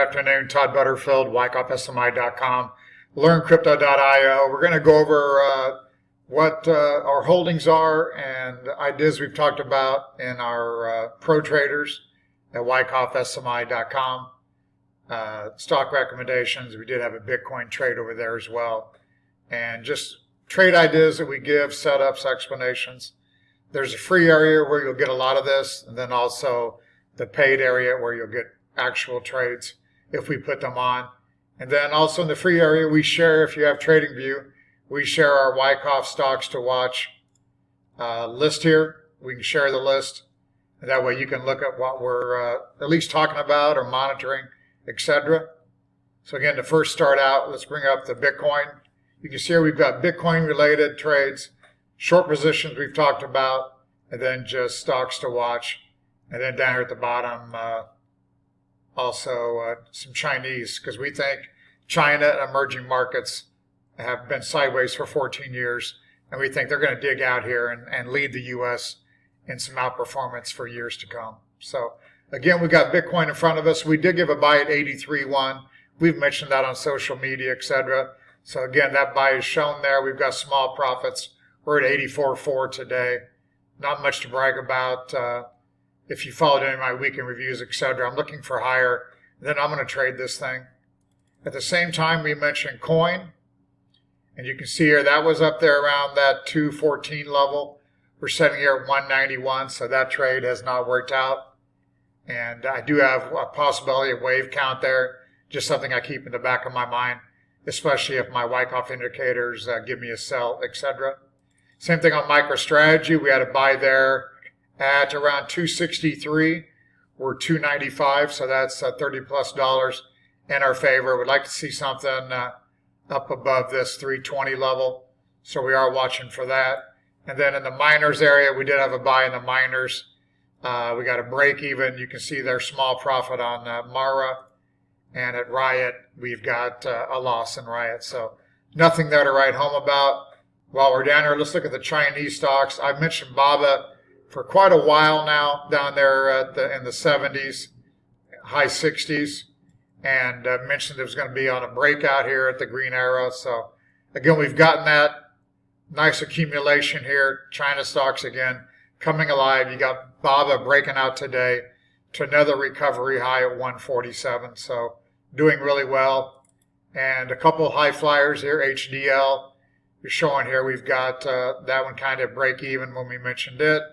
afternoon. Todd Butterfield, WyckoffSMI.com, LearnCrypto.io. We're going to go over what our holdings are and ideas we've talked about in our pro traders at WyckoffSMI.com. Stock recommendations. We did have a Bitcoin trade over there as well. And just trade ideas that we give, setups, explanations. There's a free area where you'll get a lot of this, and then also the paid area where you'll get actual trades if we put them on. And then also in the free area, we share, if you have TradingView, we share our Wyckoff stocks to watch list here. We can share the list, and that way you can look at what we're at least talking about or monitoring, etc. So again, to first start out, let's bring up the Bitcoin. You can see here we've got Bitcoin related trades, short positions we've talked about, and then just stocks to watch. And then down here at the bottom, also some Chinese, because we think China and emerging markets have been sideways for 14 years, and we think they're going to dig out here and lead the U.S. in some outperformance for years to come. So again, we got Bitcoin in front of us. We did give a buy at 83.1. We've mentioned that on social media, etc. So again, that buy is shown there. We've got small profits. We're at 84.4 today. Not much to brag about. If you followed any of my weekend reviews, etc., I'm looking for higher. Then I'm going to trade this thing. At the same time, we mentioned coin. And you can see here that was up there around that 214 level. We're sitting here at 191, so that trade has not worked out. And I do have a possibility of wave count there, just something I keep in the back of my mind, especially if my Wyckoff indicators give me a sell, etc. Same thing on MicroStrategy. We had a buy there at around 263. We're 295, so that's $30 plus in our favor. We'd like to see something up above this 320 level, so we are watching for that. And then in the miners area, we did have a buy in the miners. We got a break even. You can see their small profit on Mara. And at Riot, we've got a loss in Riot. So nothing there to write home about. While we're down here, let's look at the Chinese stocks. I've mentioned BABA for quite a while now, down there in the 70s, high 60s. And mentioned it was going to be on a breakout here at the green arrow. So again, we've gotten that nice accumulation here. China stocks, again, coming alive. You got BABA breaking out today to another recovery high at 147. So doing really well. And a couple of high flyers here, HDL. You're showing here we've got that one kind of break even when we mentioned it.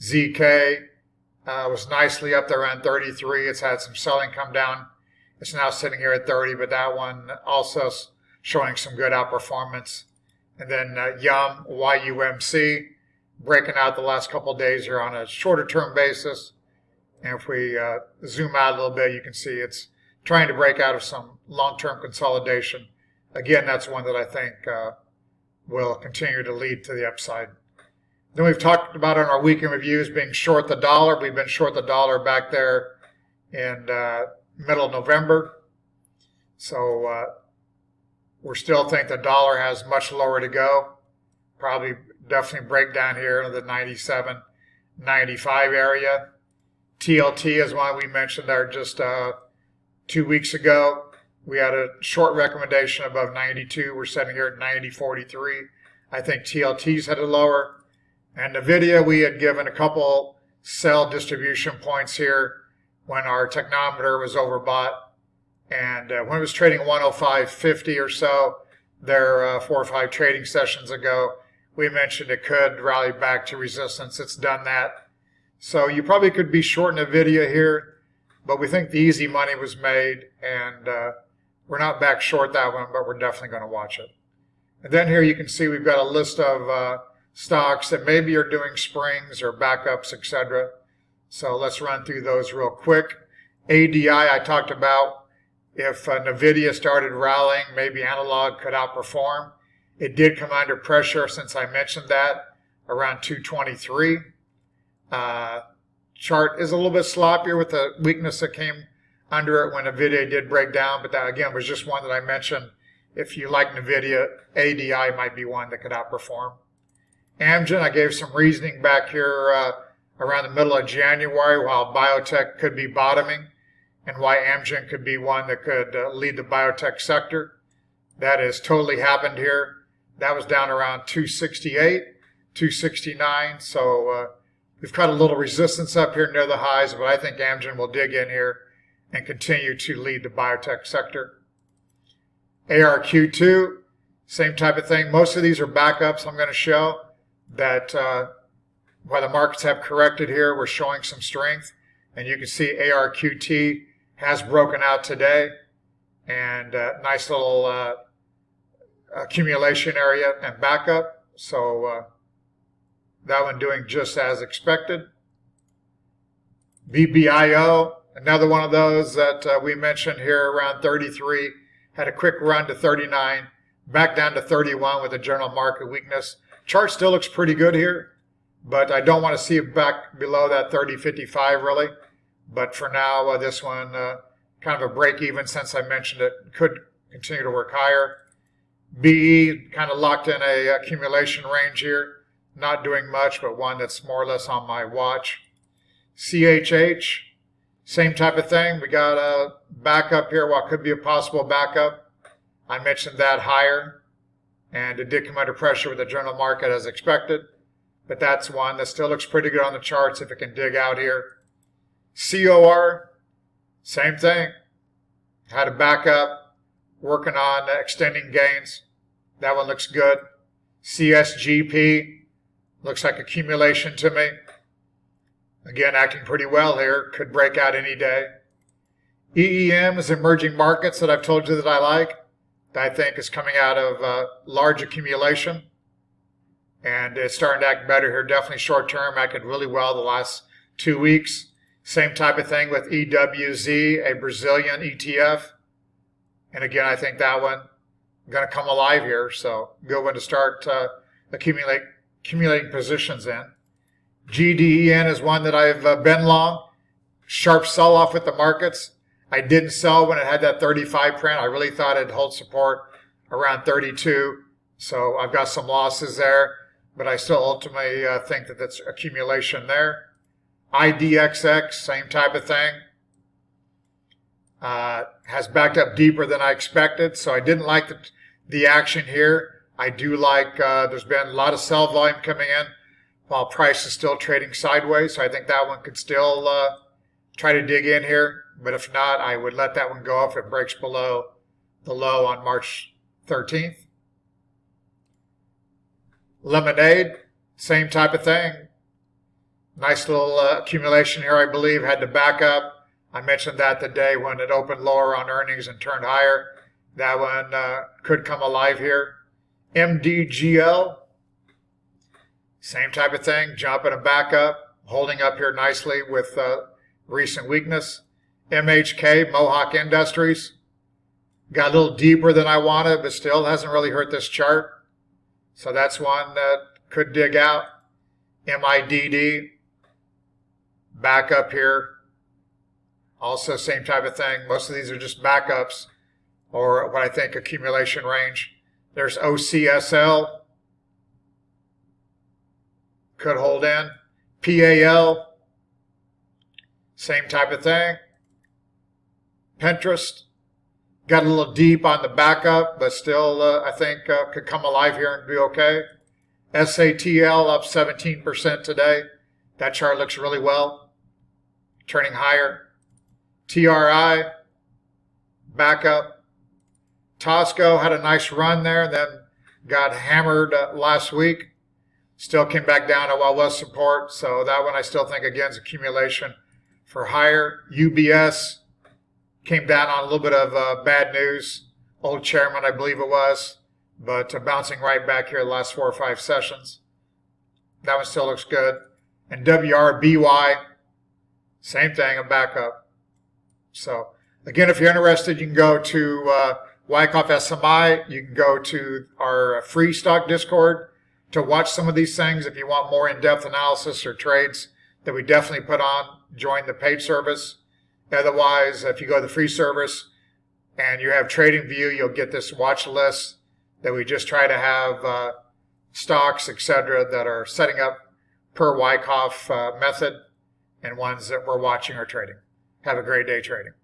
ZK was nicely up there around 33. It's had some selling come down. It's now sitting here at 30, but that one also showing some good outperformance. And then YUM, YUMC, breaking out the last couple of days here on a shorter term basis. And if we zoom out a little bit, you can see it's trying to break out of some long-term consolidation. Again, that's one that I think will continue to lead to the upside. Then we've talked about in our weekend reviews being short the dollar. We've been short the dollar back there in middle of November. So we still think the dollar has much lower to go. Probably definitely break down here into the 97, 95 area. TLT is one we mentioned there just 2 weeks ago. We had a short recommendation above 92. We're sitting here at 90.43. I think TLT's headed lower. And NVIDIA, we had given a couple sell distribution points here when our technometer was overbought. And when it was trading 105.50 or so, there 4 or 5 trading sessions ago, we mentioned it could rally back to resistance. It's done that. So you probably could be short NVIDIA here, but we think the easy money was made, and we're not back short that one, but we're definitely going to watch it. And then here you can see we've got a list of stocks that maybe are doing springs or backups, etc. So let's run through those real quick. ADI I talked about. If NVIDIA started rallying, maybe analog could outperform. It did come under pressure since I mentioned that, around 223. Chart is a little bit sloppier with the weakness that came under it when NVIDIA did break down, but that again was just one that I mentioned. If you like NVIDIA, ADI might be one that could outperform. Amgen, I gave some reasoning back here around the middle of January while biotech could be bottoming. and why Amgen could be one that could lead the biotech sector. That has totally happened here. That was down around 268, 269. So we've got a little resistance up here near the highs, but I think Amgen will dig in here and continue to lead the biotech sector. ARQ2, same type of thing. Most of these are backups. I'm going to show that while the markets have corrected here, we're showing some strength. And you can see ARQT has broken out today. And nice little accumulation area and backup. So that one doing just as expected. BBIO, another one of those that we mentioned here around 33. Had a quick run to 39, back down to 31 with a general market weakness. Chart still looks pretty good here, but I don't want to see it back below that 30.55 really. But for now, this one kind of a break even since I mentioned it. Could continue to work higher. BE kind of locked in a accumulation range here. Not doing much, but one that's more or less on my watch. CHH. Same type of thing. We got a backup here, what could be a possible backup. I mentioned that higher, and it did come under pressure with the general market as expected. But that's one that still looks pretty good on the charts if it can dig out here. COR, same thing. Had a backup, working on extending gains. That one looks good. CSGP, looks like accumulation to me. Again, acting pretty well here. Could break out any day. EEM is emerging markets that I've told you that I like. That I think is coming out of large accumulation. And it's starting to act better here. Definitely short term. Acted really well the last 2 weeks. Same type of thing with EWZ, a Brazilian ETF. And again, I think that one going to come alive here. So good one to start accumulating positions in. GDEN is one that I've been long. Sharp sell-off with the markets. I didn't sell when it had that 35 print. I really thought it'd hold support around 32. So I've got some losses there. But I still ultimately think that that's accumulation there. IDXX, same type of thing. Has backed up deeper than I expected. So I didn't like the action here. I do like, there's been a lot of sell volume coming in, while price is still trading sideways. So I think that one could still try to dig in here. But if not, I would let that one go if it breaks below the low on March 13th. Lemonade, same type of thing. Nice little accumulation here, I believe. Had to back up. I mentioned that the day when it opened lower on earnings and turned higher. That one could come alive here. MDGL, same type of thing, jumping and back up, holding up here nicely with recent weakness. MHK, Mohawk Industries, got a little deeper than I wanted, but still hasn't really hurt this chart. So that's one that could dig out. MIDD, back up here. Also same type of thing. Most of these are just backups or what I think accumulation range. There's OCSL. Could hold in. PAL. Same type of thing. Pinterest. Got a little deep on the backup, but still I think could come alive here and be okay. SATL up 17% today. That chart looks really well. Turning higher. TRI. Backup. Tosco had a nice run there, then got hammered last week. Still came back down to what was support. So that one I still think, again, is accumulation for higher. UBS came down on a little bit of bad news. Old chairman, I believe it was. But bouncing right back here the last 4 or 5 sessions. That one still looks good. And WRBY, same thing, a backup. So, again, if you're interested, you can go to Wyckoff SMI. You can go to our free stock Discord to watch some of these things. If you want more in-depth analysis or trades that we definitely put on, join the paid service. Otherwise, if you go to the free service and you have TradingView, you'll get this watch list that we just try to have stocks, etc., that are setting up per Wyckoff method and ones that we're watching or trading. Have a great day trading.